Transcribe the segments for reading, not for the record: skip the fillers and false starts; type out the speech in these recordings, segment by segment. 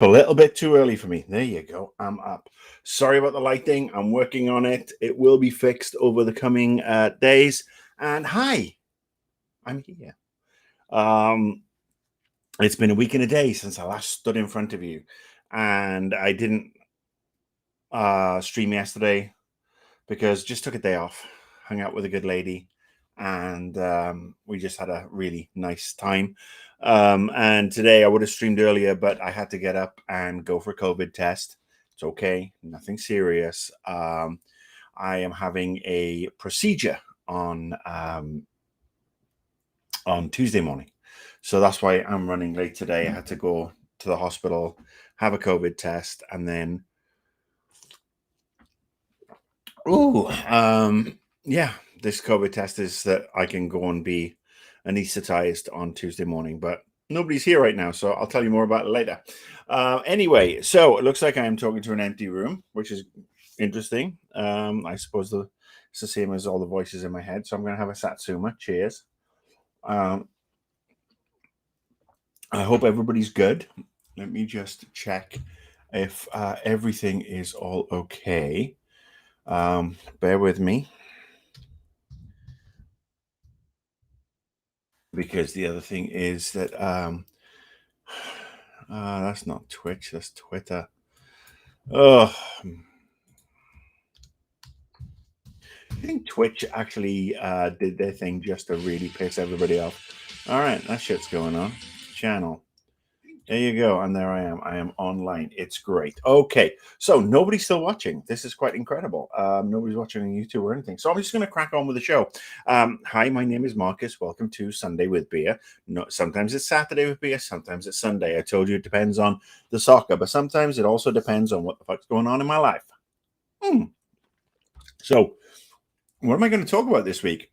A little bit too early for me. There you go. I'm up. Sorry about the lighting. I'm working on it. It will be fixed over the coming days. And hi, I'm here. Um, it's been a week and a day since I last stood in front of you, and I didn't stream yesterday because just took a day off, hung out with a good lady, and we just had a really nice time. And today I would have streamed earlier, but I had to get up and go for a COVID test. It's okay, nothing serious. I am having a procedure on Tuesday morning, so that's why I'm running late today. I had to go to the hospital, have a COVID test, and then yeah, this COVID test is that I can go and be anesthetized on Tuesday morning, but nobody's here right now, so I'll tell you more about it later. Anyway, so it looks like I am talking to an empty room, which is interesting. I suppose it's the same as all the voices in my head, so I'm going to have a Satsuma. Cheers. I hope everybody's good. Let me just check if everything is all okay. Bear with me. Because the other thing is that that's not Twitch, that's Twitter. Oh, I think Twitch actually did their thing just to really piss everybody off. All right, that shit's going on. Channel. There you go. And there I am. I am online. It's great. Okay. So nobody's still watching. This is quite incredible. Nobody's watching on YouTube or anything. So I'm just going to crack on with the show. Hi, my name is Marcus. Welcome to Sunday with Beer. No, sometimes it's Saturday with beer. Sometimes it's Sunday. I told you it depends on the soccer, but sometimes it also depends on what the fuck's going on in my life. So what am I going to talk about this week?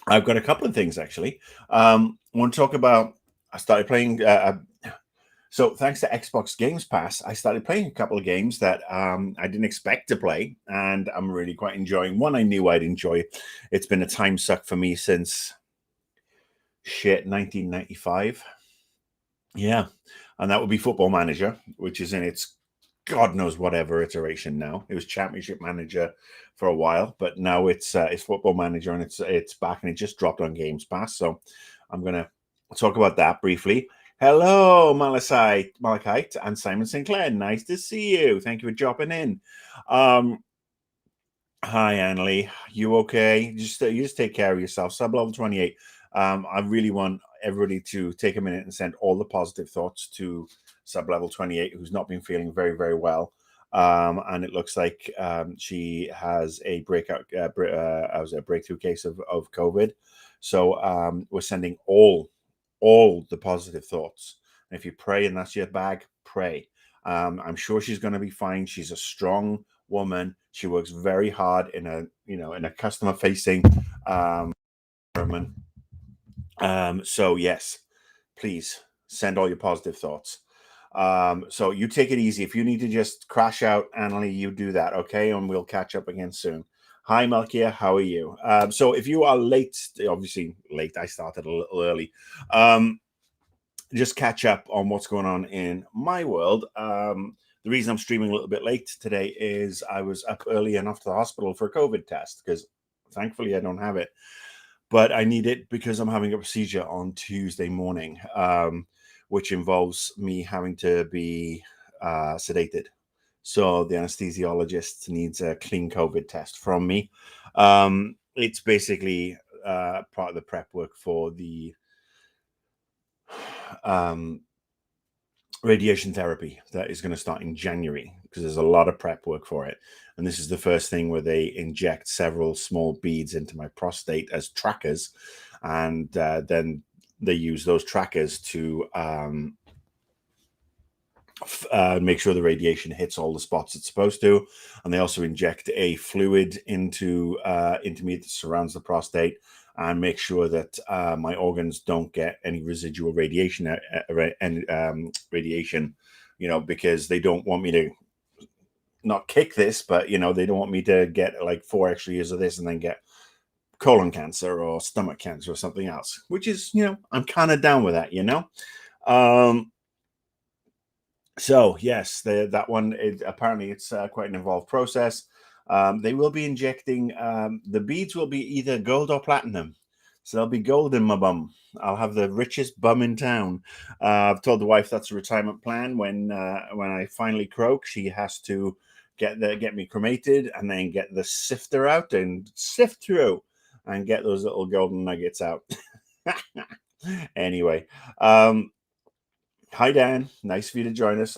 I've got a couple of things, actually. I want to talk about, I started playing... So thanks to Xbox Games Pass, I started playing a couple of games that I didn't expect to play, and I'm really quite enjoying. One I knew I'd enjoy. It's been a time suck for me since 1995. Yeah, and that would be Football Manager, which is in its God knows whatever iteration now. It was Championship Manager for a while, but now it's Football Manager, and it's back, and it just dropped on Games Pass. So I'm gonna talk about that briefly. Hello, Malachite and Simon Sinclair. Nice to see you. Thank you for dropping in. Hi, Annalie. You okay? You just take care of yourself. Sub-level 28. I really want everybody to take a minute and send all the positive thoughts to Sub-level 28, who's not been feeling very, very well. And it looks like she has a breakthrough case of COVID. So we're sending all the positive thoughts. And if you pray and that's your bag, pray. I'm sure she's going to be fine. She's a strong woman. She works very hard in a customer facing environment. So yes, please send all your positive thoughts. So you take it easy. If you need to just crash out, Annalie, you do that, okay? And we'll catch up again soon. Hi, Malkia. How are you? So if you are late, obviously late, I started a little early. Just catch up on what's going on in my world. The reason I'm streaming a little bit late today is I was up early enough to the hospital for a COVID test because thankfully I don't have it. But I need it because I'm having a procedure on Tuesday morning, which involves me having to be sedated. So the anesthesiologist needs a clean COVID test from me. It's basically part of the prep work for the radiation therapy that is going to start in January because there's a lot of prep work for it. And this is the first thing where they inject several small beads into my prostate as trackers. And then they use those trackers to make sure the radiation hits all the spots it's supposed to. And they also inject a fluid into me that surrounds the prostate and make sure that my organs don't get any residual radiation, because they don't want me to not kick this, but, they don't want me to get like 4 extra years of this and then get colon cancer or stomach cancer or something else, which is, I'm kind of down with that, So yes, that one apparently it's quite an involved process. They will be injecting the beads will be either gold or platinum, so they'll be gold in my bum. I'll have the richest bum in town. I've told the wife that's a retirement plan. When I finally croak, she has to get me cremated and then get the sifter out and sift through and get those little golden nuggets out. Anyway, hi, Dan. Nice for you to join us.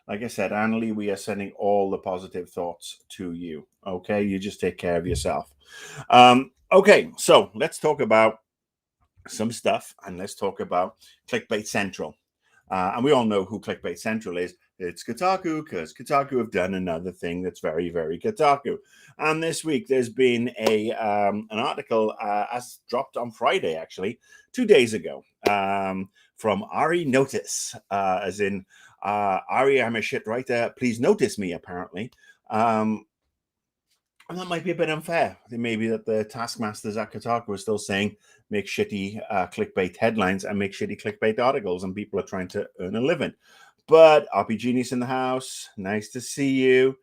Like I said, Annalie, we are sending all the positive thoughts to you. Okay, you just take care of yourself. Okay, so let's talk about some stuff and let's talk about Clickbait Central. And we all know who Clickbait Central is. It's Kotaku, because Kotaku have done another thing that's very, very Kotaku. And this week there's been an article as dropped on Friday, actually, 2 days ago, from Ari Notice, as in Ari, I'm a shit writer. Please notice me, apparently. And that might be a bit unfair. It may be that the taskmasters at Kotaku are still saying make shitty clickbait headlines and make shitty clickbait articles, and people are trying to earn a living. But RP Genius in the house, nice to see you.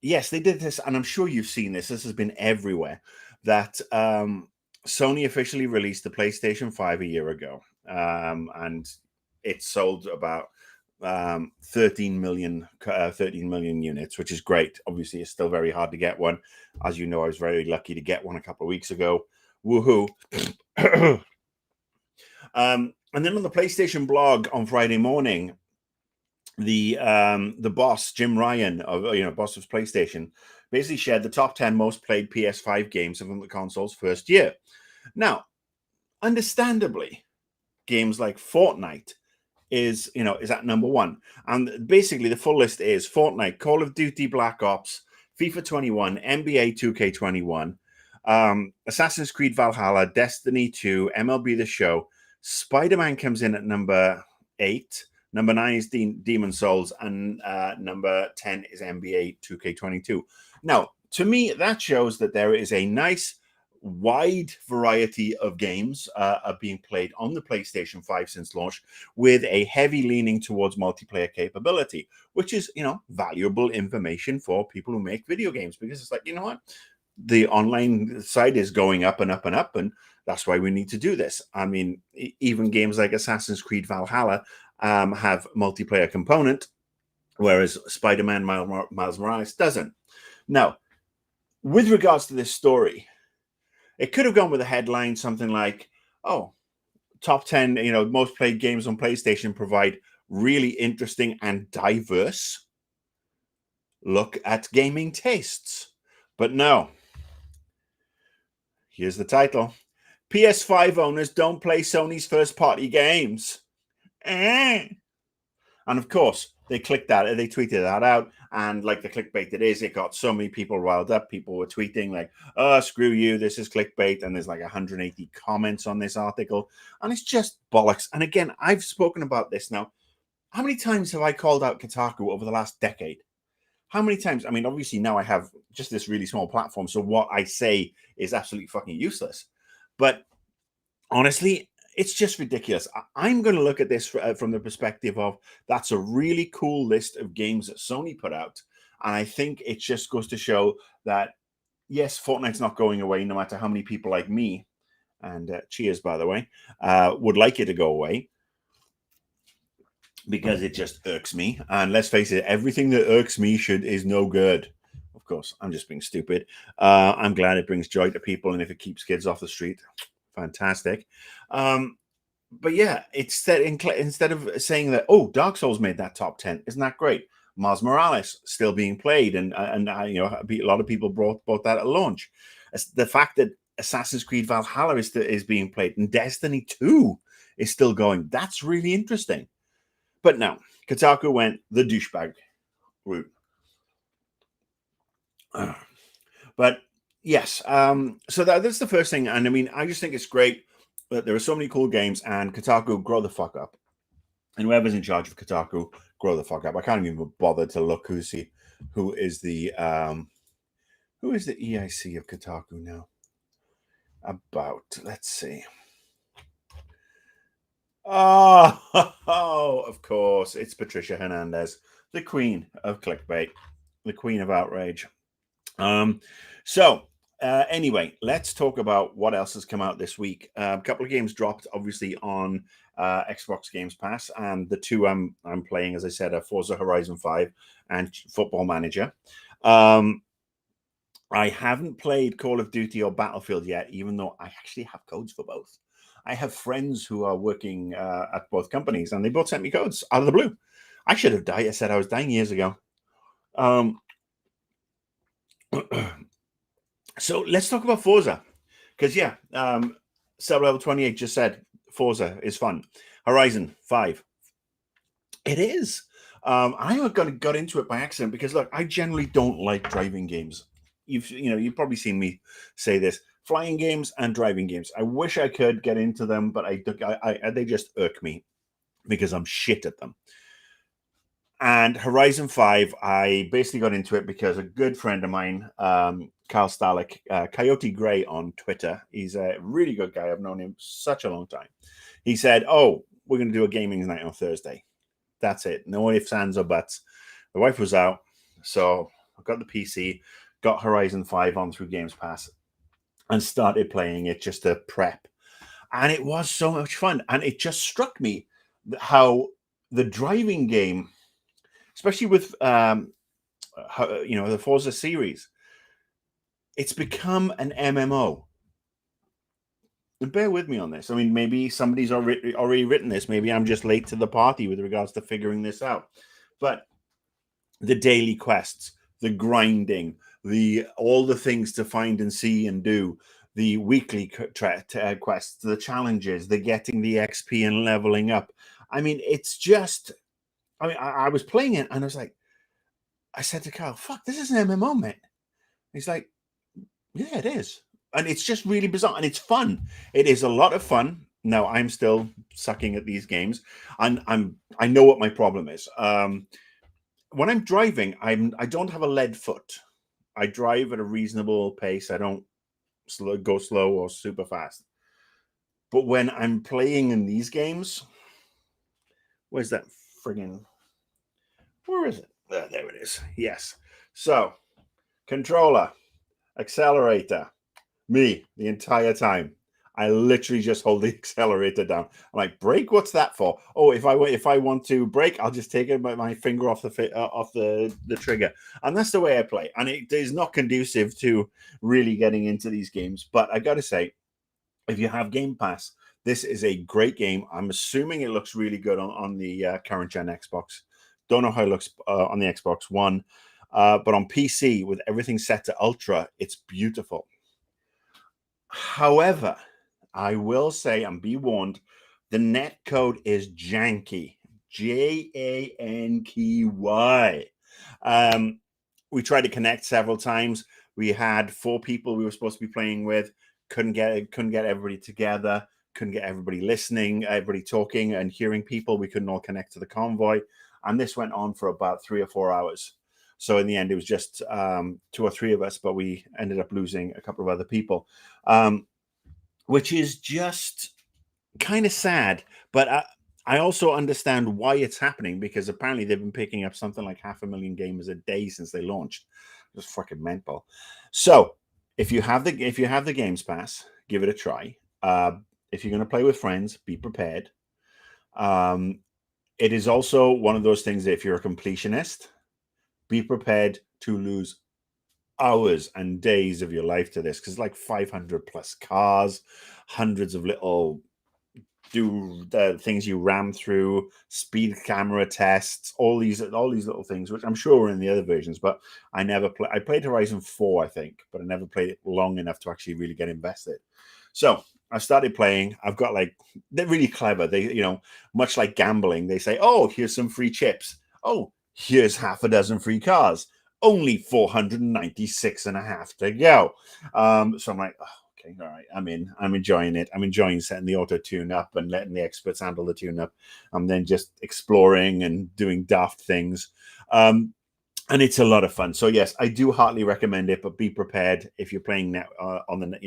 Yes, they did this, and I'm sure you've seen this. This has been everywhere. That Sony officially released the PlayStation 5 a year ago, and it sold about 13 million units, which is great. Obviously, it's still very hard to get one. As you know, I was very lucky to get one a couple of weeks ago. Woohoo! And then on the PlayStation blog on Friday morning, the boss Jim Ryan of boss of PlayStation basically shared the top 10 most played PS5 games of the console's first year. Now, understandably, games like Fortnite is at number one, and basically the full list is Fortnite, Call of Duty Black Ops, FIFA 21, NBA 2K21, Assassin's Creed Valhalla, Destiny 2, MLB The Show. Spider-Man comes in at number 8. Number 9 is Demon's Souls, and number 10 is NBA 2K22. Now, to me, that shows that there is a nice wide variety of games are being played on the PlayStation 5 since launch, with a heavy leaning towards multiplayer capability, which is, valuable information for people who make video games, because it's like, what? The online side is going up and up and up, and that's why we need to do this. I mean, even games like Assassin's Creed Valhalla have multiplayer component, whereas Spider-Man Miles Morales doesn't. Now, with regards to this story, it could have gone with a headline, something like, oh, top 10, most played games on PlayStation provide really interesting and diverse look at gaming tastes. But no. Here's the title. PS5 owners don't play Sony's first-party games. And of course, they clicked that, they tweeted that out, and like the clickbait it is, it got so many people riled up. People were tweeting like, "Oh, screw you, this is clickbait," and there's like 180 comments on this article, and it's just bollocks. And again, I've spoken about this now. How many times have I called out Kotaku over the last decade? How many times? I mean, obviously now I have just this really small platform, so what I say is absolutely fucking useless. But honestly, it's just ridiculous. I'm going to look at this from the perspective of that's a really cool list of games that Sony put out. And I think it just goes to show that, yes, Fortnite's not going away, no matter how many people like me, and cheers, by the way, would like it to go away, because it just irks me. And let's face it, everything that irks me is no good. Of course, I'm just being stupid. I'm glad it brings joy to people, and if it keeps kids off the street, fantastic. But yeah, instead of saying that, oh, Dark Souls made that top 10, isn't that great? Miles Morales still being played, and a lot of people bought that at launch. The fact that Assassin's Creed Valhalla is being played, and Destiny 2 is still going, that's really interesting. But no, Kotaku went the douchebag route. But yes, so that's the first thing. And I mean, I just think it's great that there are so many cool games, and Kotaku, grow the fuck up. And whoever's in charge of Kotaku, grow the fuck up. I can't even bother to look who is the EIC of Kotaku now. Let's see. Oh, of course. It's Patricia Hernandez, the queen of clickbait, the queen of outrage. Um, so, anyway, let's talk about what else has come out this week. A couple of games dropped, obviously, on Xbox Games Pass, and the two I'm playing, as I said, are Forza Horizon 5 and Football Manager. I haven't played Call of Duty or Battlefield yet, even though I actually have codes for both. I have friends who are working at both companies, and they both sent me codes out of the blue. I should have died. I said I was dying years ago. So let's talk about Forza, because Sublevel 28 just said Forza is fun. Horizon 5, it is. I got into it by accident because look, I generally don't like driving games. You've probably seen me say this: flying games and driving games. I wish I could get into them, but they just irk me because I'm shit at them. And Horizon 5, I basically got into it because a good friend of mine, Carl Stalick, Coyote Gray on Twitter, he's a really good guy. I've known him such a long time. He said, "Oh, we're going to do a gaming night on Thursday." That's it. No ifs, ands, or buts. The wife was out, so I got the PC, got Horizon 5 on through Games Pass, and started playing it just to prep. And it was so much fun. And it just struck me how the driving game, especially with the Forza series, it's become an MMO. And bear with me on this. I mean, maybe somebody's already written this. Maybe I'm just late to the party with regards to figuring this out. But the daily quests, the grinding, all the things to find and see and do, the weekly quests, the challenges, the getting the XP and leveling up. I mean, it's just. I mean, I was playing it and I was like, I said to Carl, "Fuck, this is an MMO, man." He's like, "Yeah, it is." And it's just really bizarre and it's fun. It is a lot of fun. Now I'm still sucking at these games, and I know what my problem is. When I'm driving, I don't have a lead foot. I drive at a reasonable pace. I don't go slow or super fast. But when I'm playing in these games, where's that friggin'? Where is it? There it is. Yes. So controller, accelerator, me the entire time. I literally just hold the accelerator down. I'm like, brake? What's that for? Oh, if I want to brake, I'll just take my finger off the trigger, and that's the way I play. And it is not conducive to really getting into these games. But I got to say, if you have Game Pass, this is a great game. I'm assuming it looks really good on the current gen Xbox. Don't know how it looks on the Xbox One, but on PC with everything set to Ultra, it's beautiful. However, I will say, and be warned, the net code is janky. Janky. We tried to connect several times. We had 4 people we were supposed to be playing with. Couldn't get everybody together. Couldn't get everybody listening, everybody talking and hearing people. We couldn't all connect to the convoy. And this went on for about 3 or 4 hours. So in the end, it was just 2 or 3 of us, but we ended up losing a couple of other people, which is just kind of sad. But I also understand why it's happening, because apparently they've been picking up something like 500,000 gamers a day since they launched. It's fucking mental. So if you have the Games Pass, give it a try. If you're going to play with friends, be prepared. It is also one of those things that if you're a completionist, be prepared to lose hours and days of your life to this, because like 500 plus cars, hundreds of little things you ram through, speed camera tests, all these little things, which I'm sure were in the other versions, but I played Horizon 4, I think, but I never played it long enough to actually really get invested. So I started playing. I've got they're really clever. They, much like gambling, they say, "Oh, here's some free chips. Oh, here's half a dozen free cars. Only 496 and a half to go." So I'm like, oh, okay, all right, I'm enjoying it. I'm enjoying setting the auto tune up and letting the experts handle the tune up. I'm then just exploring and doing daft things. And it's a lot of fun. So yes, I do heartily recommend it, but be prepared if you're playing on the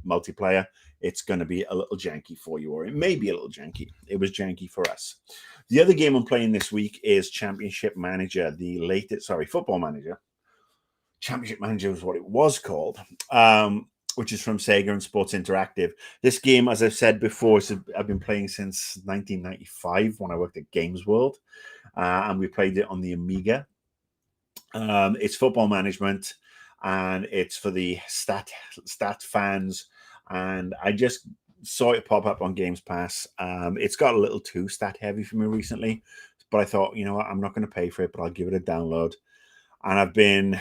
multiplayer, it's going to be a little janky for you, or it may be a little janky. It was janky for us. The other game I'm playing this week is Championship Manager, Football Manager. Championship Manager is what it was called, which is from Sega and Sports Interactive. This game, as I've said before, I've been playing since 1995 when I worked at Games World, and we played it on the Amiga. It's football management, and it's for the stat fans. And I just saw it pop up on Games Pass. It's got a little too stat heavy for me recently, but I thought, you know what, I'm not going to pay for it, but I'll give it a download. And I've been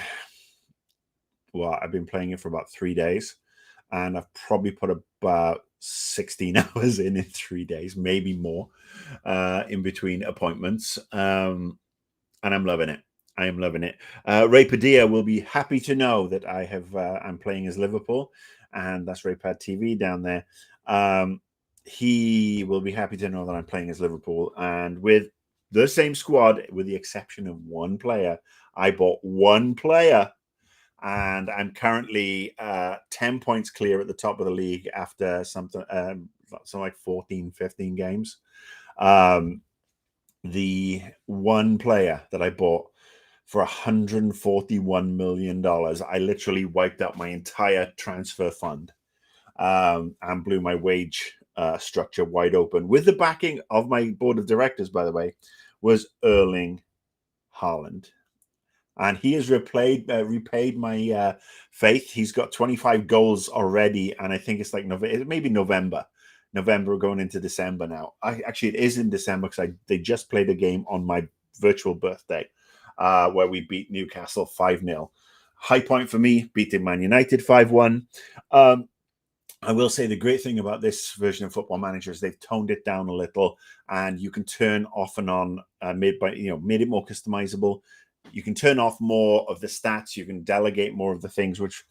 playing it for about 3 days, and I've probably put about 16 hours in 3 days, maybe more, in between appointments. And I'm loving it. I am loving it. Ray Padilla will be happy to know that I'm playing as Liverpool, and that's Raypad TV down there. He will be happy to know that I'm playing as Liverpool, and with the same squad, with the exception of one player. I bought one player, and I'm currently 10 points clear at the top of the league after something like 14, 15 games. The one player that I bought for $141 million, I literally wiped out my entire transfer fund and blew my wage structure wide open. With the backing of my board of directors, by the way, was Erling Haaland. And he has repaid my faith. He's got 25 goals already, and I think it's like maybe November going into December now. It is in December because they just played a game on my virtual birthday where we beat Newcastle 5-0. High point for me, beating Man United 5-1. I will say the great thing about this version of Football Manager is they've toned it down a little, and you can turn off and on, made it more customizable. You can turn off more of the stats. You can delegate more of the things, which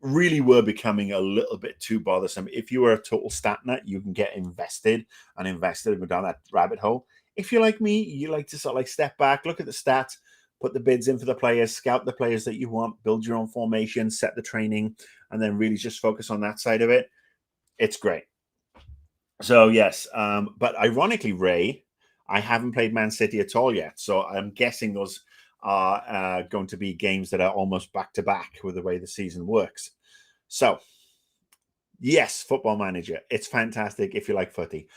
really were becoming a little bit too bothersome. If you were a total stat nut, you can get invested and go down that rabbit hole. If you're like me, you like to sort of like step back, look at the stats, put the bids in for the players, scout the players that you want, build your own formation, set the training, and then really just focus on that side of it. It's great. So, yes. But ironically, Ray, I haven't played Man City at all yet. So I'm guessing those are going to be games that are almost back-to-back with the way the season works. So, yes, Football Manager. It's fantastic if you like footy.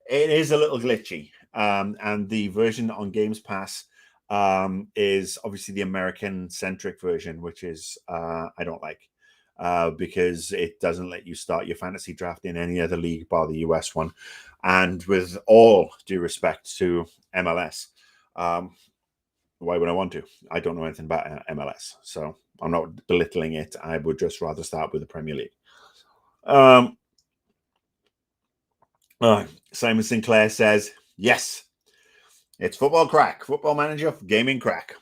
It is a little glitchy. And the version on Games Pass is obviously the American-centric version, which is I don't like. Because it doesn't let you start your fantasy draft in any other league bar the US one. And with all due respect to MLS, why would I want to? I don't know anything about MLS, so I'm not belittling it. I would just rather start with the Premier League. Simon Sinclair says, yes, it's football crack, Football Manager, gaming crack.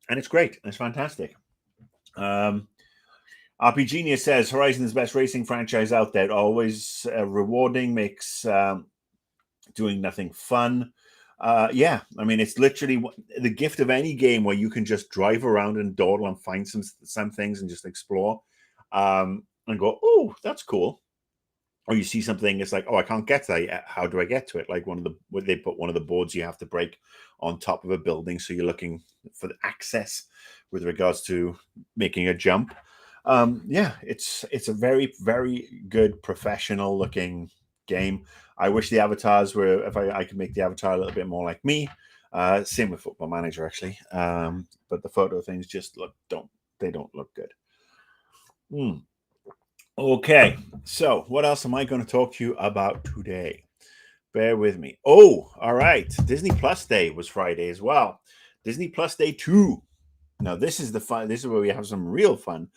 And it's great. It's fantastic. RP Genius says Horizon is the best racing franchise out there. Always rewarding, makes doing nothing fun. Yeah, I mean, it's literally the gift of any game where you can just drive around and dawdle and find some things and just explore and go, oh, that's cool. Or you see something, it's like, oh, I can't get to that yet. How do I get to it? Like they put one of the boards you have to break on top of a building. So you're looking for the access with regards to making a jump. Yeah, it's a very, very good professional looking game. I wish the avatars were, if I could make the avatar a little bit more like me. Same with Football Manager, actually. But the photo things just don't look good. Okay, so what else am I going to talk to you about today? Bear with me. Oh, all right. Disney Plus Day was Friday as well. Disney Plus Day 2. Now, this is the fun. This is where we have some real fun.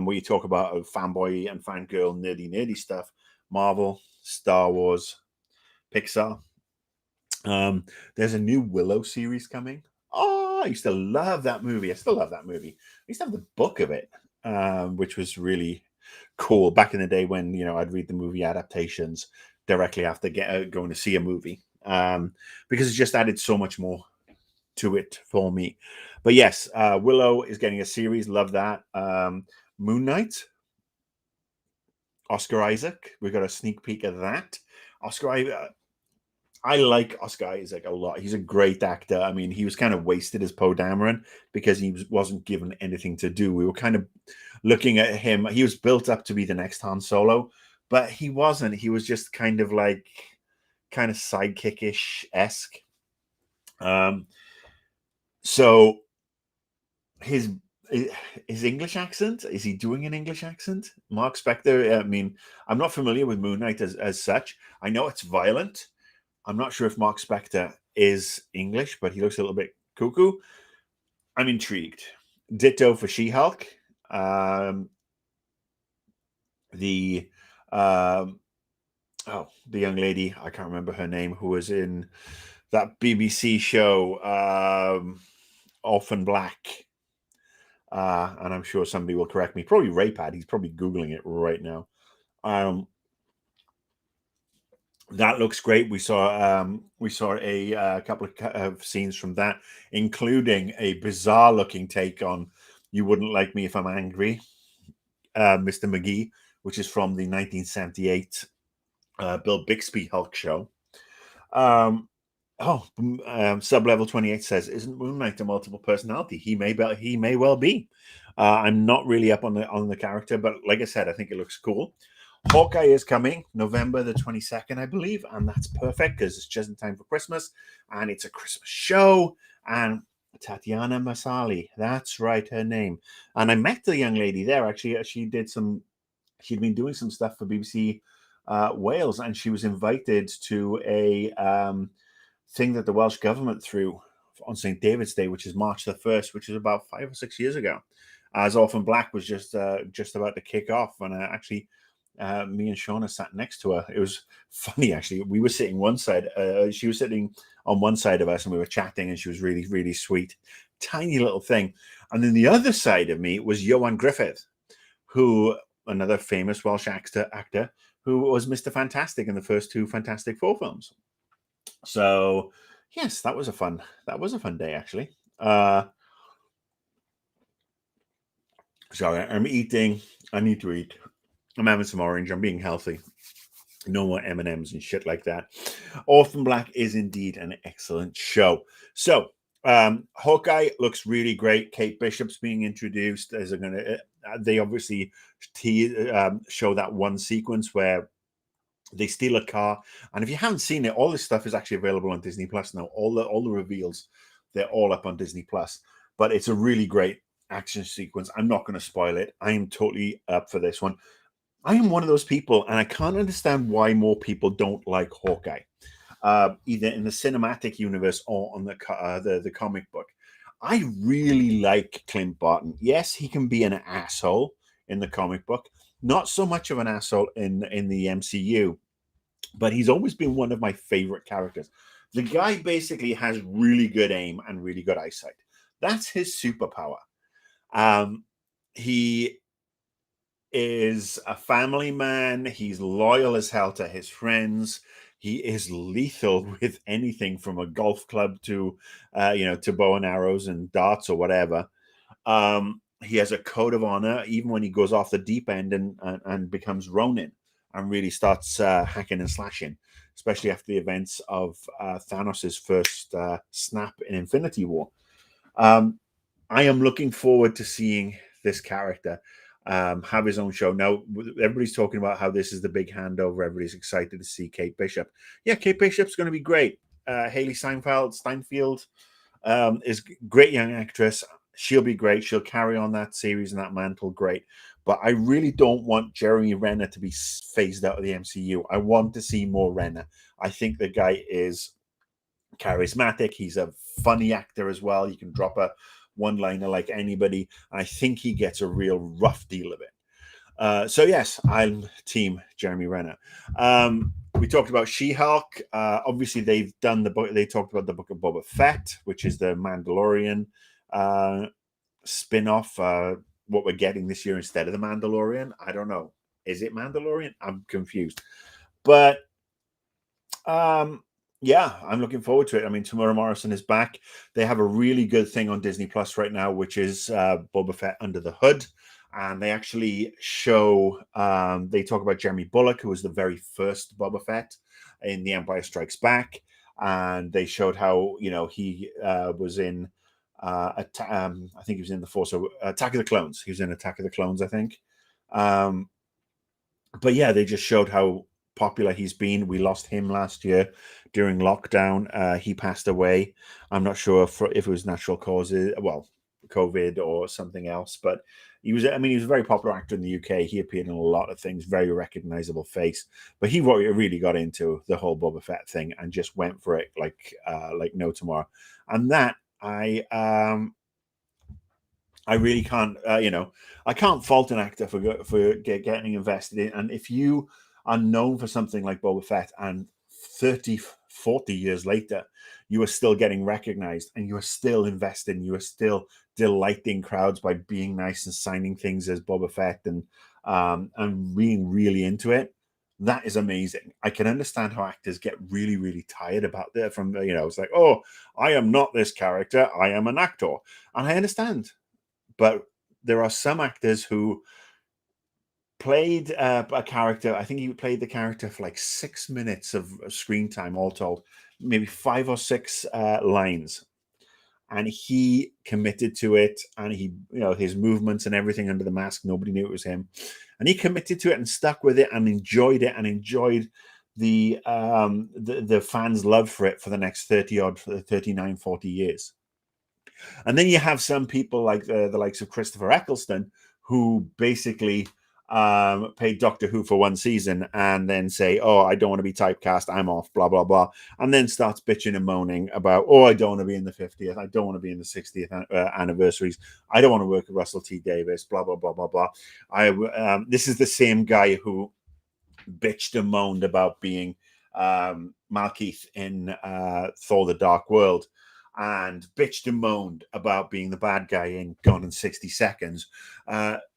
We talk about fanboy and fangirl, nerdy stuff. Marvel, Star Wars, Pixar. There's a new Willow series coming. Oh, I used to love that movie. I still love that movie. I used to have the book of it, which was really cool back in the day when I'd read the movie adaptations directly after going to see a movie, because it just added so much more to it for me. But yes, Willow is getting a series. Love that. Moon Knight Oscar Isaac. We got a sneak peek of that. I like Oscar Isaac a lot. He's a great actor. I mean, he was kind of wasted as Poe Dameron because he wasn't given anything to do. We were kind of looking at him. He was built up to be the next Han Solo, but he wasn't. He was just kind of sidekickish-esque. So his English accent, is he doing an English accent? Mark Spector, I mean, I'm not familiar with Moon Knight as such. I know it's violent. I'm not sure if Mark Spector is English, but he looks a little bit cuckoo. I'm intrigued. Ditto for She-Hulk. The young lady, I can't remember her name, who was in that BBC show, Orphan Black. And I'm sure somebody will correct me. Probably Raypad. He's probably Googling it right now. That looks great. We saw a couple of scenes from that, including a bizarre-looking take on "You Wouldn't Like Me If I'm Angry," Mr. McGee, which is from the 1978 Bill Bixby Hulk show. Sublevel 28 says, "Isn't Moon Knight a multiple personality? He may well be." I'm not really up on the character, but like I said, I think it looks cool. Hawkeye is coming November the 22nd, I believe, and that's perfect because it's just in time for Christmas, and it's a Christmas show. And Tatiana Maslany, that's right, her name. And I met the young lady there. Actually, she'd been doing some stuff for BBC Wales, and she was invited to a thing that the Welsh government threw on St. David's Day, which is March the 1st, which is about 5 or 6 years ago, as Orphan Black was just about to kick off. And actually, me and Shauna sat next to her. It was funny, actually. We were sitting one side. She was sitting on one side of us, and we were chatting, and she was really, really sweet. Tiny little thing. And then the other side of me was Ioan Gruffudd, who, another famous Welsh actor, who was Mr. Fantastic in the first 2 Fantastic Four films. So, yes, that was a fun day, actually. Sorry, I'm eating. I need to eat. I'm having some orange. I'm being healthy. No more M&Ms and shit like that. Orphan Black is indeed an excellent show. So, Hawkeye looks really great. Kate Bishop's being introduced. They obviously show that one sequence where they steal a car, and if you haven't seen it, all this stuff is actually available on Disney Plus now. All the reveals, they're all up on Disney Plus. But it's a really great action sequence. I'm not going to spoil it. I am totally up for this one. I am one of those people, and I can't understand why more people don't like Hawkeye, either in the cinematic universe or on the comic book. I really like Clint Barton. Yes, he can be an asshole in the comic book, not so much of an asshole in the MCU, but he's always been one of my favorite characters. The guy basically has really good aim and really good eyesight. That's his superpower. He is a family man. He's loyal as hell to his friends. He is lethal with anything from a golf club to bow and arrows and darts or whatever. He has a code of honor, even when he goes off the deep end and becomes Ronin and really starts hacking and slashing, especially after the events of Thanos' first snap in Infinity War. I am looking forward to seeing this character have his own show. Now, everybody's talking about how this is the big handover. Everybody's excited to see Kate Bishop. Yeah, Kate Bishop's going to be great. Haley Steinfeld is a great young actress. She'll be great. She'll carry on that series and that mantle great. But I really don't want Jeremy Renner to be phased out of the MCU. I want to see more Renner. I think the guy is charismatic. He's a funny actor as well. You can drop a one-liner like anybody. I think he gets a real rough deal of it. So yes, I'm team Jeremy Renner. We talked about She-Hulk. Obviously, they've done the book. They talked about the book of Boba Fett, which is the Mandalorian spin-off. What we're getting this year instead of the Mandalorian, I don't know. Is it Mandalorian? I'm confused. But yeah, I'm looking forward to it. I mean, Tamora Morrison is back. They have a really good thing on Disney Plus right now, which is Boba Fett Under the Hood. and they actually show they talk about Jeremy Bulloch, who was the very first Boba Fett in The Empire Strikes Back, and they showed how he was in I think he was in the Force Attack of the Clones. He was in Attack of the Clones, I think. But yeah, they just showed how popular he's been. We lost him last year during lockdown. He passed away. I'm not sure if it was natural causes, well, COVID or something else, but he was a very popular actor in the UK. He appeared in a lot of things, very recognizable face, but he really got into the whole Boba Fett thing and just went for it like no tomorrow. And that I really can't, I can't fault an actor for getting invested in. And if you are known for something like Boba Fett and 30, 40 years later, you are still getting recognized and you are still invested, you are still delighting crowds by being nice and signing things as Boba Fett and being really into it. That is amazing. I can understand how actors get really, really tired about that. It's like, oh, I am not this character. I am an actor. And I understand. But there are some actors who played a character. I think he played the character for like 6 minutes of screen time, all told, maybe 5 or 6 lines. And he committed to it, and his movements and everything under the mask, nobody knew it was him. And he committed to it and stuck with it and enjoyed it and enjoyed the fans' love for it for the next 39, 40 years. And then you have some people like the likes of Christopher Eccleston, who basically paid Doctor Who for 1 season and then say, oh, I don't want to be typecast, I'm off, blah, blah, blah. And then starts bitching and moaning about, oh, I don't want to be in the 50th, I don't want to be in the 60th anniversaries, I don't want to work with Russell T. Davies, blah, blah, blah, blah, blah. This is the same guy who bitched and moaned about being Malkeith in Thor: The Dark World, and bitched and moaned about being the bad guy in Gone in 60 Seconds.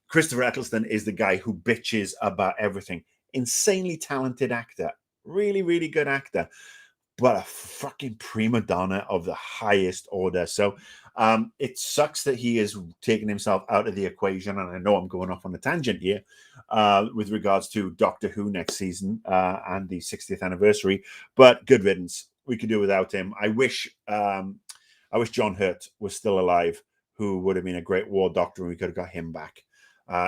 Christopher Eccleston is the guy who bitches about everything. Insanely talented actor. Really, really good actor. But a fucking prima donna of the highest order. So it sucks that he has taken himself out of the equation. And I know I'm going off on a tangent here with regards to Doctor Who next season and the 60th anniversary. But good riddance. We could do without him. I wish John Hurt was still alive, who would have been a great war doctor, and we could have got him back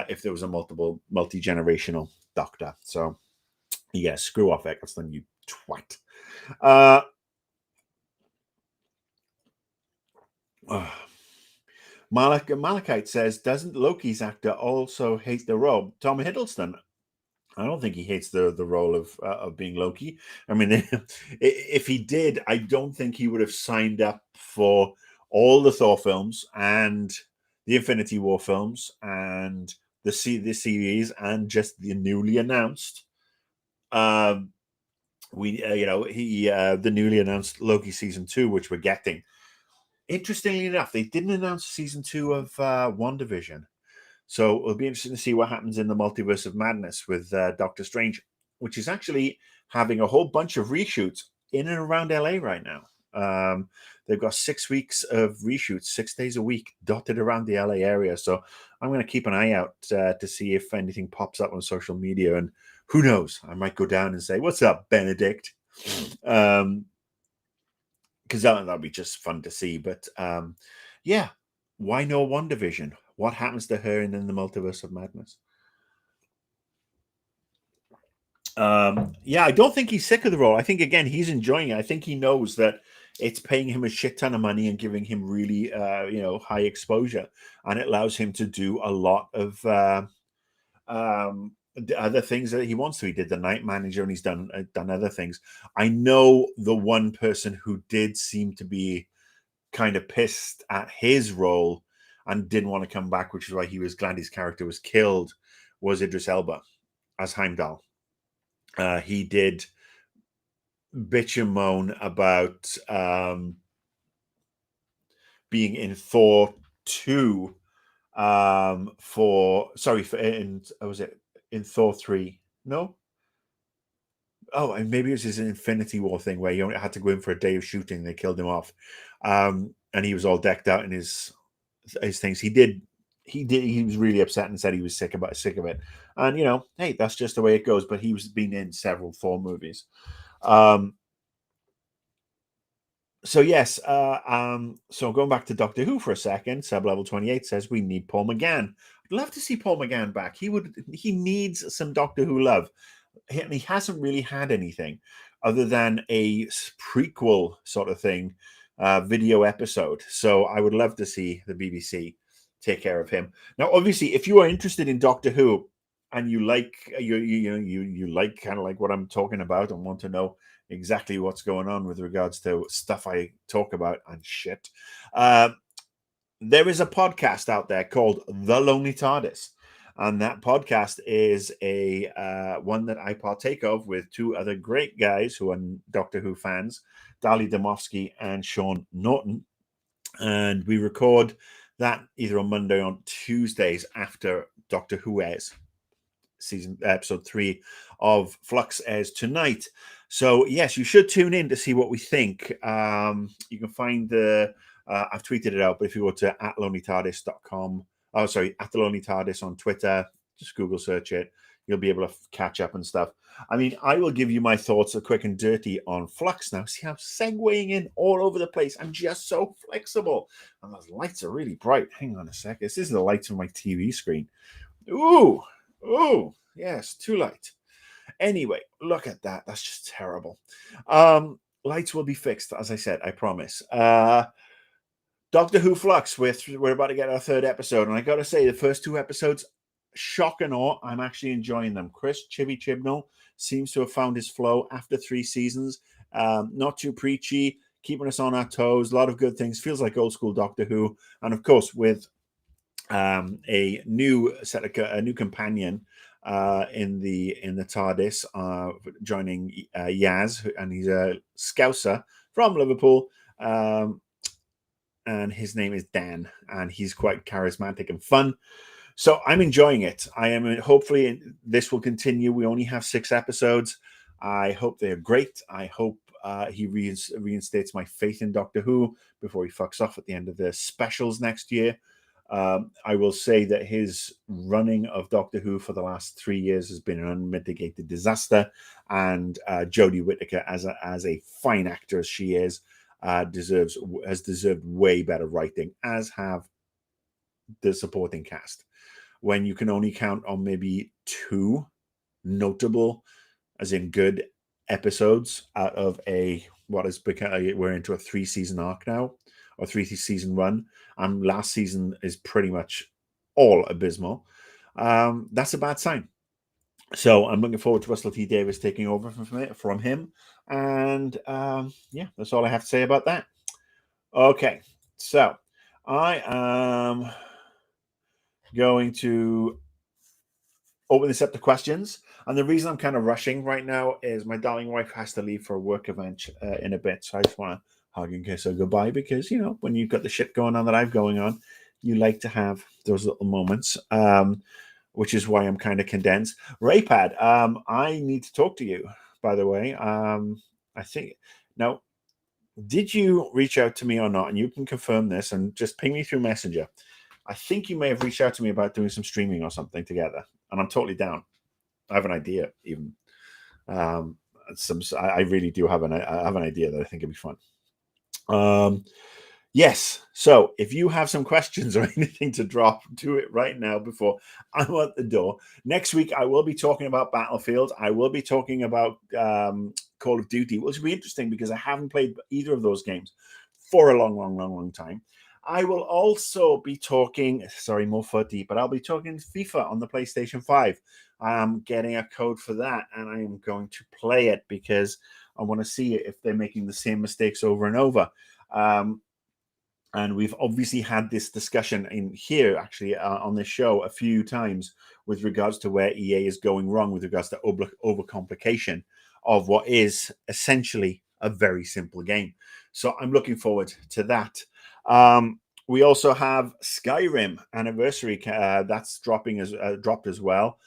if there was a multi-generational doctor. So, yeah, screw off Eccleston, you twat. Malachite says, doesn't Loki's actor also hate the role? Tom Hiddleston. I don't think he hates the role of being Loki. I mean, if he did, I don't think he would have signed up for all the Thor films and the Infinity War films and the series and just the newly announced. The newly announced Loki season 2, which we're getting. Interestingly enough, they didn't announce season 2 of WandaVision. So it'll be interesting to see what happens in the Multiverse of Madness with Doctor Strange, which is actually having a whole bunch of reshoots in and around LA right now. They've got 6 weeks of reshoots, 6 days a week, dotted around the LA area. So I'm going to keep an eye out to see if anything pops up on social media. And who knows, I might go down and say, what's up, Benedict? Because that'll be just fun to see. But yeah, why no WandaVision? What happens to her in the Multiverse of Madness? I don't think he's sick of the role. I think, again, he's enjoying it. I think he knows that it's paying him a shit ton of money and giving him really, high exposure. And it allows him to do a lot of other things that he wants to. He did The Night Manager, and he's done other things. I know the one person who did seem to be kind of pissed at his role and didn't want to come back, which is why he was glad his character was killed, was Idris Elba as Heimdall. He did bitch and moan about being in Thor 2 in Thor 3? No? Oh, and maybe it was his Infinity War thing where he only had to go in for a day of shooting and they killed him off. And he was all decked out in his things. He did he did. He was really upset and said he was sick of it. And hey, that's just the way it goes. But he was been in several Thor movies. So yes, so going back to Doctor Who for a second, Sublevel 28 says we need Paul McGann. I'd love to see Paul McGann back. He needs some Doctor Who love. He hasn't really had anything other than a prequel sort of thing, video episode. So I would love to see the BBC take care of him. Now, obviously, if you are interested in Doctor Who and you like you like kind of like what I'm talking about and want to know exactly what's going on with regards to stuff I talk about and shit, there is a podcast out there called The Lonely TARDIS. And that podcast is a one that I partake of with two other great guys who are Doctor Who fans, Dali Domofsky and Sean Norton. And we record that either on Monday or on Tuesdays after Doctor Who airs. Episode 3 of Flux airs tonight. So yes, you should tune in to see what we think. You can find the I've tweeted it out, but if you go to @lonelytardis.com, at the Lonely TARDIS on Twitter, just Google search it, you'll be able to catch up and stuff. I mean, I will give you my thoughts, quick and dirty, on Flux now. See how I'm segueing in all over the place. I'm just so flexible. And those lights are really bright. Hang on a sec. This is the lights on my TV screen. Ooh, yes, too light. Anyway, look at that. That's just terrible. Lights will be fixed, as I said, I promise. Doctor Who Flux, we're about to get our third episode, and I got to say, the first two episodes, shock and awe, I'm actually enjoying them. Chris Chibnall seems to have found his flow after 3 seasons. Not too preachy, keeping us on our toes, a lot of good things. Feels like old school Doctor Who, and of course, with a new companion in the TARDIS, joining Yaz, and he's a Scouser from Liverpool, and his name is Dan, and he's quite charismatic and fun. So I'm enjoying it. I am. Hopefully, this will continue. We only have 6 episodes. I hope they're great. I hope he reinstates my faith in Doctor Who before he fucks off at the end of the specials next year. I will say that his running of Doctor Who for the last 3 years has been an unmitigated disaster, and Jodie Whittaker, as a fine actor as she is, has deserved way better writing, as have the supporting cast. When you can only count on maybe 2 notable, as in good, episodes out of what has become, we're into a 3-season arc now, or 3-season run, and last season is pretty much all abysmal. That's a bad sign. So I'm looking forward to Russell T Davies taking over from him, and yeah, that's all I have to say about that. Okay, so I am going to open this up to questions. And the reason I'm kind of rushing right now is my darling wife has to leave for a work event in a bit. So I just want to hug and kiss her goodbye, because, when you've got the shit going on that I've going on, you like to have those little moments, which is why I'm kind of condensed. Raypad, I need to talk to you, by the way. I think, now, did you reach out to me or not? And you can confirm this and just ping me through Messenger. I think you may have reached out to me about doing some streaming or something together, and I'm totally down. I have an idea, even. I really do have an idea that I think would be fun. Yes. So if you have some questions or anything to drop, do it right now before I'm at the door. Next week, I will be talking about Battlefield. I will be talking about Call of Duty, which will be interesting because I haven't played either of those games for a long time. I will also be talking, more footy, but I'll be talking FIFA on the PlayStation 5. I'm getting a code for that, and I am going to play it because I want to see if they're making the same mistakes over and over. And we've obviously had this discussion in here, actually, on this show a few times with regards to where EA is going wrong with regards to overcomplication of what is essentially a very simple game. So I'm looking forward to that. We also have Skyrim Anniversary. That's dropped as well.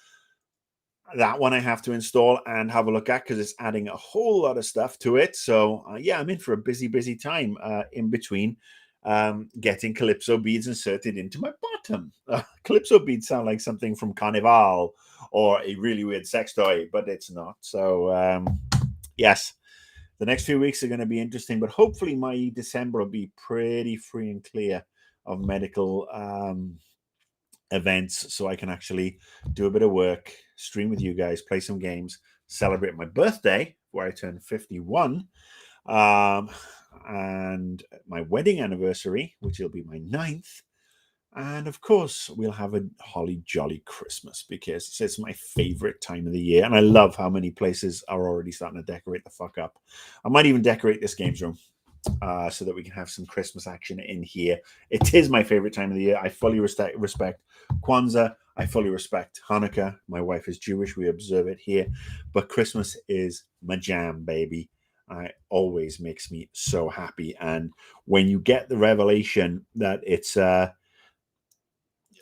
That one I have to install and have a look at because it's adding a whole lot of stuff to it. So yeah, I'm in for a busy time in between getting Calypso beads inserted into my bottom. Calypso beads sound like something from Carnival or a really weird sex toy, but it's not. So, yes, the next few weeks are going to be interesting, but hopefully my December will be pretty free and clear of medical events, so I can actually do a bit of work, stream with you guys, play some games, celebrate my birthday where I turn 51, and my wedding anniversary, which will be my 9th. And of course, we'll have a holly jolly Christmas because it's my favorite time of the year. And I love how many places are already starting to decorate the fuck up. I might even decorate this games room so that we can have some Christmas action in here. It is my favorite time of the year. I fully respect Kwanzaa. I fully respect Hanukkah. My wife is Jewish. We observe it here. But Christmas is my jam, baby. It always makes me so happy. And when you get the revelation that it's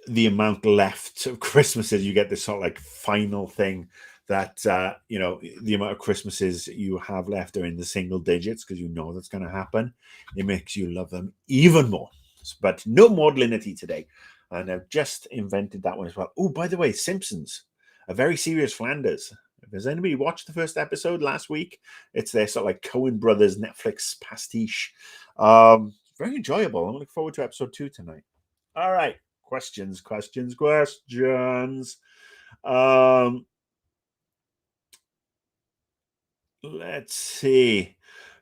the amount left of Christmases, you get this sort of like final thing that the amount of Christmases you have left are in the single digits because you know that's going to happen. It makes you love them even more. But no maudlinity today, and I've just invented that one as well. Oh, by the way, Simpsons, a very serious Flanders. Has anybody watched the first episode last week? It's their sort of like Coen Brothers Netflix pastiche. Very enjoyable. I'm looking forward to episode 2 tonight. All right. Questions. Let's see.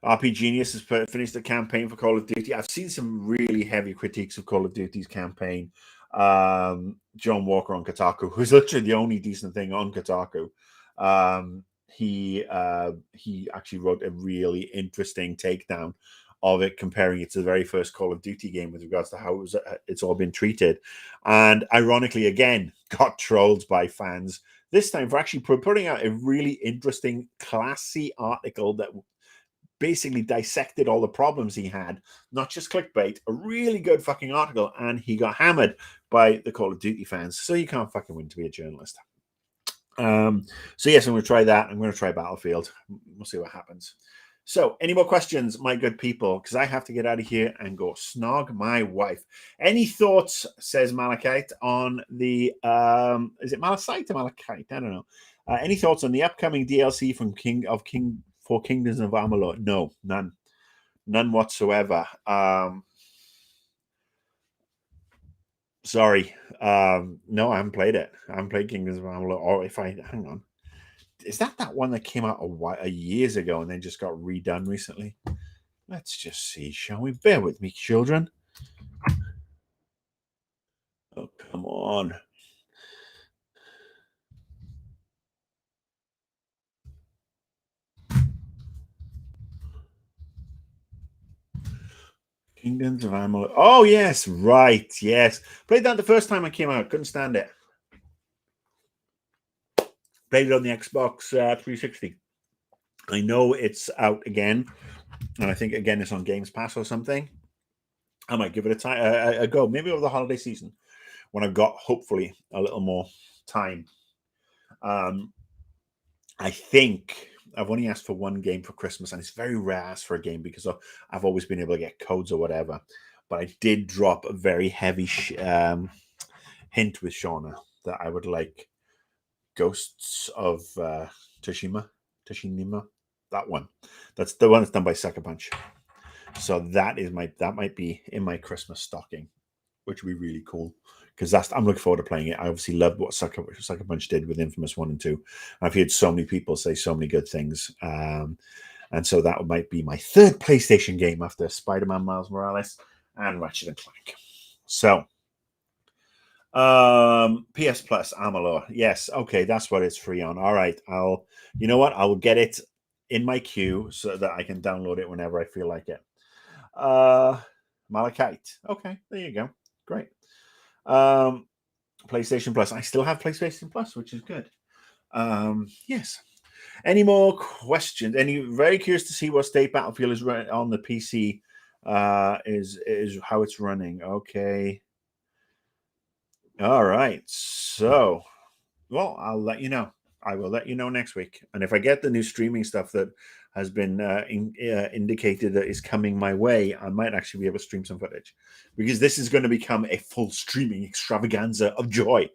RP Genius has finished the campaign for Call of Duty. I've seen some really heavy critiques of Call of Duty's campaign. John Walker on Kotaku, who's literally the only decent thing on Kotaku. He actually wrote a really interesting takedown of it, comparing it to the very first Call of Duty game with regards to how it's all been treated. And ironically, again, got trolled by fans, this time for actually putting out a really interesting, classy article that basically dissected all the problems he had, not just clickbait, a really good fucking article, and he got hammered by the Call of Duty fans. So you can't fucking win to be a journalist. So yes, I'm going to try that. I'm going to try Battlefield. We'll see what happens. So, any more questions, my good people? Because I have to get out of here and go snog my wife. Any thoughts, says Malachite, on the is it Malachite or Malachite? I don't know. Any thoughts on the upcoming DLC from for Kingdoms of Amalur? No, none whatsoever. Sorry. No, I haven't played it. I haven't played Kingdoms of Amalur. Or if I hang on. Is that one that came out a years ago and then just got redone recently? Let's just see, shall we? Bear with me, children. Oh, come on. Kingdoms of Amalur. Oh, yes, right, yes. Played that the first time it came out. Couldn't stand it. Played it on the Xbox 360. I know it's out again, and I think again it's on Games Pass or something. I might give it a go, maybe over the holiday season when I've got hopefully a little more time. I think I've only asked for one game for Christmas, and it's very rare to ask for a game because I've always been able to get codes or whatever. But I did drop a very heavy hint with Shauna that I would like Ghosts of Tsushima, that one. That's the one that's done by Sucker Punch. So that might be in my Christmas stocking, which would be really cool because I'm looking forward to playing it. I obviously loved what Sucker Punch did with Infamous 1 and 2. I've heard so many people say so many good things. And so that might be my third PlayStation game after Spider-Man Miles Morales and Ratchet and Clank. So PS Plus Amalur. Yes, okay, that's what it's free on. All right. You know what? I will get it in my queue so that I can download it whenever I feel like it. Malachite. Okay, there you go. Great. PlayStation Plus. I still have PlayStation Plus, which is good. Yes. Any more questions? Very curious to see what state Battlefield is running on the PC. Is how it's running. Okay. All right. So, well, I'll let you know. I will let you know next week. And if I get the new streaming stuff that has been indicated that is coming my way, I might actually be able to stream some footage, because this is going to become a full streaming extravaganza of joy.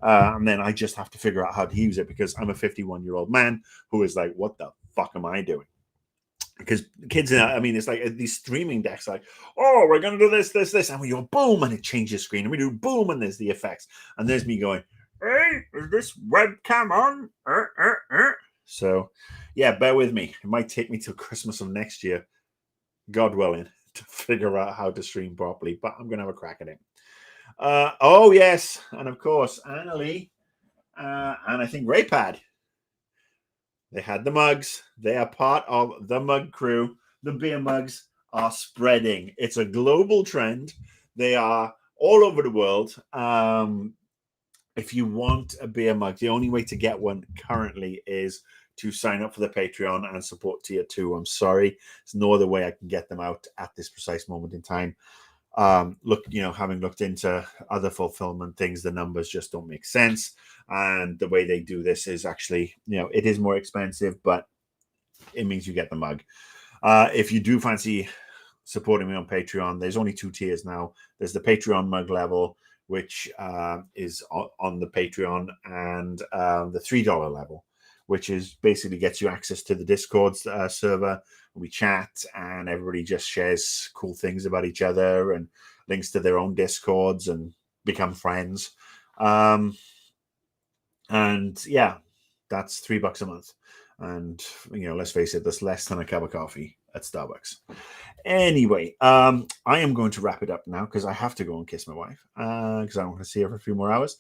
And then I just have to figure out how to use it, because I'm a 51-year-old man who is like, what the fuck am I doing? Because kids, I mean, it's like these streaming decks, like, oh, we're going to do this. And we go boom, and it changes screen. And we do boom, and there's the effects. And there's me going, hey, is this webcam on? So, yeah, bear with me. It might take me till Christmas of next year, God willing, to figure out how to stream properly. But I'm going to have a crack at it. Oh, yes. And of course, Annalie and I think Raypad. They had the mugs. They are part of the mug crew. The beer mugs are spreading. It's a global trend. They are all over the world. If you want a beer mug, the only way to get one currently is to sign up for the Patreon and support tier 2. I'm sorry. There's no other way I can get them out at this precise moment in time. Look, having looked into other fulfillment things, the numbers just don't make sense. And the way they do this is actually, it is more expensive, but it means you get the mug. If you do fancy supporting me on Patreon, there's only 2 tiers now. There's the Patreon mug level, which is on the Patreon, and the $3 level, which is basically gets you access to the Discord server. We chat and everybody just shares cool things about each other and links to their own Discords and become friends. And yeah, that's $3 a month. And, let's face it, that's less than a cup of coffee at Starbucks. Anyway, I am going to wrap it up now because I have to go and kiss my wife because I want to see her for a few more hours.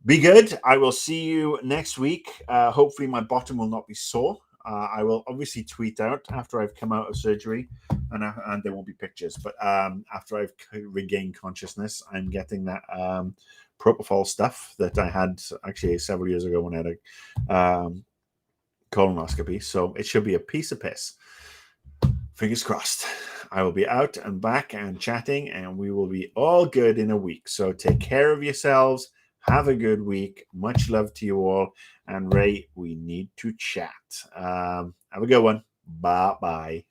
Be good. I will see you next week. Hopefully my bottom will not be sore. I will obviously tweet out after I've come out of surgery, and there won't be pictures. But after I've regained consciousness, I'm getting that propofol stuff that I had actually several years ago when I had a colonoscopy. So it should be a piece of piss. Fingers crossed. I will be out and back and chatting, and we will be all good in a week. So take care of yourselves. Have a good week. Much love to you all. And Ray, we need to chat. Have a good one. Bye-bye.